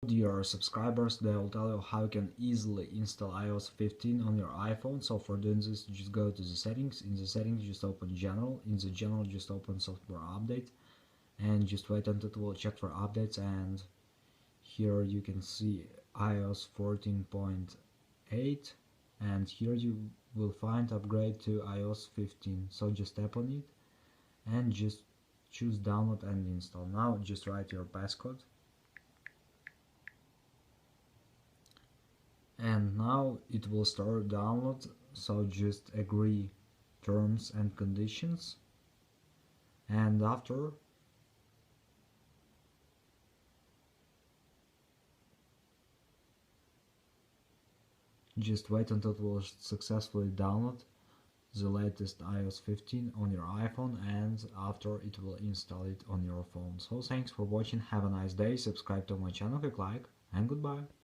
dear subscribers, they will tell you how you can easily install iOS 15 on your iPhone. So for doing this, just go to the settings. In the settings, just open general. In the general, just open software update and just wait until it will check for updates. And here you can see iOS 14.8, and here you will find upgrade to iOS 15. So just tap on it and just choose download and install. Now just write your passcode. And now it will start download, so just agree terms and conditions, and after just wait until it will successfully download the latest iOS 15 on your iPhone, and after it will install it on your phone. So thanks for watching, have a nice day, subscribe to my channel, click like, and goodbye.